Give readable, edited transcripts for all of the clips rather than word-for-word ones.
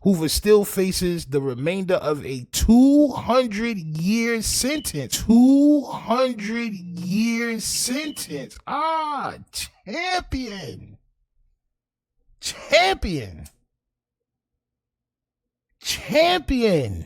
Hoover still faces the remainder of a 200-year sentence. 200-year sentence. Champion. Champion. Champion.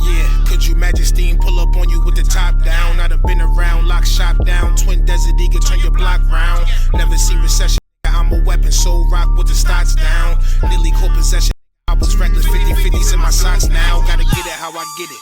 Yeah, could you imagine steam pull up on you with the top down? I done been around, lock shop down. Twin Desert Eagle, turn your block round. Never seen recession. I'm a weapon, so rock with the stocks down. Nearly caught possession. I was reckless, 50-50s in my socks now. Gotta get it how I get it.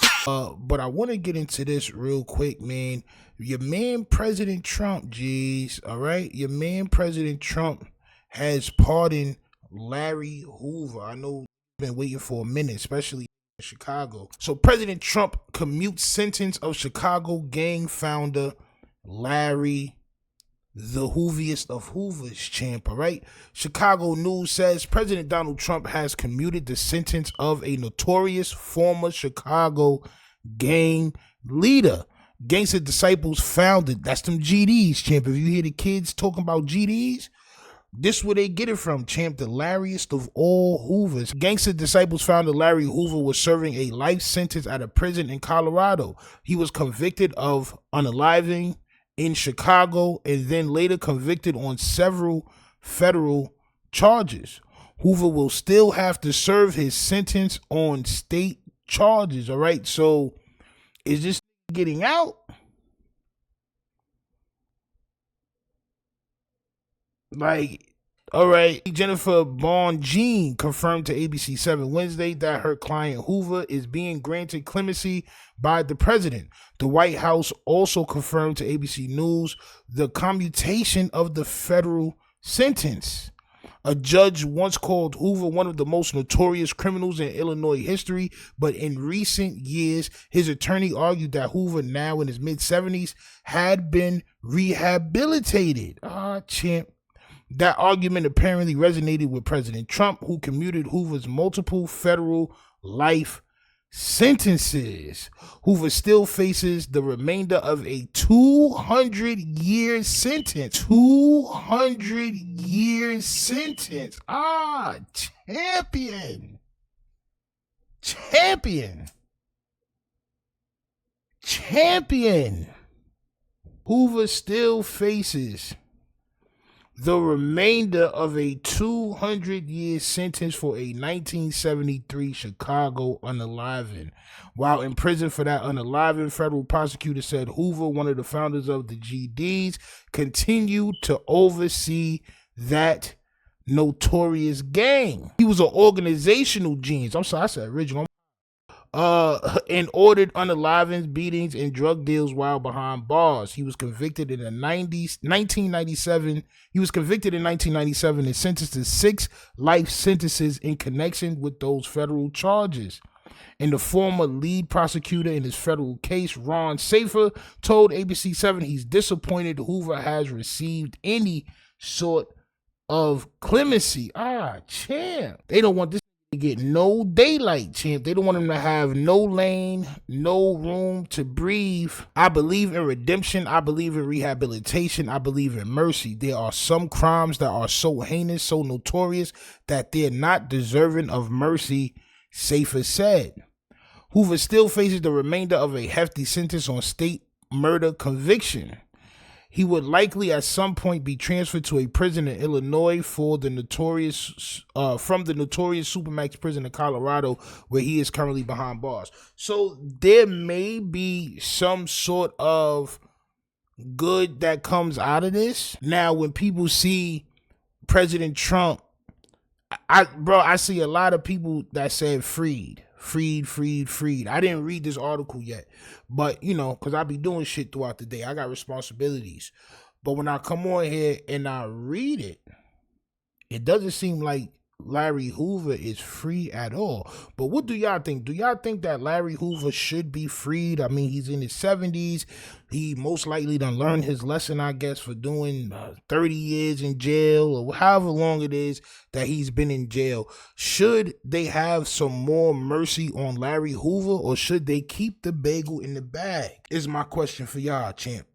But I want to get into this real quick, man. Your man, President Trump, G's, all right? Your man, President Trump, has pardoned Larry Hoover. I know you've been waiting for a minute, especially in Chicago. So President Trump commutes sentence of Chicago gang founder Larry, the Hooviest of Hoovers, champ, all right? Chicago News says President Donald Trump has commuted the sentence of a notorious former Chicago gang leader. Gangster Disciples founded, that's them GDs, champ. If you hear the kids talking about GDs, this is where they get it from, champ. The Larryest of all Hoovers. Gangster Disciples founder Larry Hoover was serving a life sentence at a prison in Colorado. He was convicted of unaliving in Chicago and then later convicted on several federal charges. Hoover will still have to serve his sentence on state charges, all right? So is this getting out? Like, all right, Jennifer Bonjean confirmed to ABC 7 Wednesday that her client Hoover is being granted clemency by the president. The White House also confirmed to ABC News the commutation of the federal sentence. A judge once called Hoover one of the most notorious criminals in Illinois history, but in recent years, his attorney argued that Hoover, now in his mid-70s, had been rehabilitated. Champ. That argument apparently resonated with President Trump, who commuted Hoover's multiple federal life sentences. Hoover still faces the remainder of a 200-year sentence. 200-year sentence. Champion. Champion. Champion. Hoover still faces the remainder of a 200-year sentence for a 1973 Chicago unaliving. While in prison for that unaliving, federal prosecutor said Hoover, one of the founders of the GDs, continued to oversee that notorious gang. He was an organizational genius. I'm sorry, I said original. And ordered unalivings, beatings, and drug deals while behind bars. He was convicted in the 1997. He was convicted in 1997 and sentenced to 6 life sentences in connection with those federal charges. And the former lead prosecutor in his federal case, Ron Safer, told ABC 7 he's disappointed Hoover has received any sort of clemency. Champ. They don't want this to get no daylight, champ. They don't want him to have no lane, no room to breathe. I believe in redemption. I believe in rehabilitation. I believe in mercy. There are some crimes that are so heinous, so notorious, that they're not deserving of mercy, Safer said. Hoover still faces the remainder of a hefty sentence on state murder conviction. He would likely at some point be transferred to a prison in Illinois from the notorious Supermax prison in Colorado, where he is currently behind bars. So there may be some sort of good that comes out of this. Now, when people see President Trump, I see a lot of people that said freed. I didn't read this article yet, but because I be doing shit throughout the day. I got responsibilities. But when I come on here and I read it, it doesn't seem like Larry Hoover is free at all. But what do y'all think? Do y'all think that Larry Hoover should be freed? I mean, he's in his 70s. He most likely done learned his lesson, I guess, for doing 30 years in jail or however long it is that he's been in jail. Should they have some more mercy on Larry Hoover, or should they keep the bagel in the bag? Is my question for y'all, champ.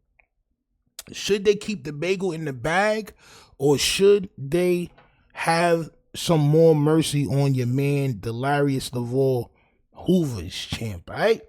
Should they keep the bagel in the bag, or should they have some more mercy on your man, Delarius Laval, Hoover's champ, all right?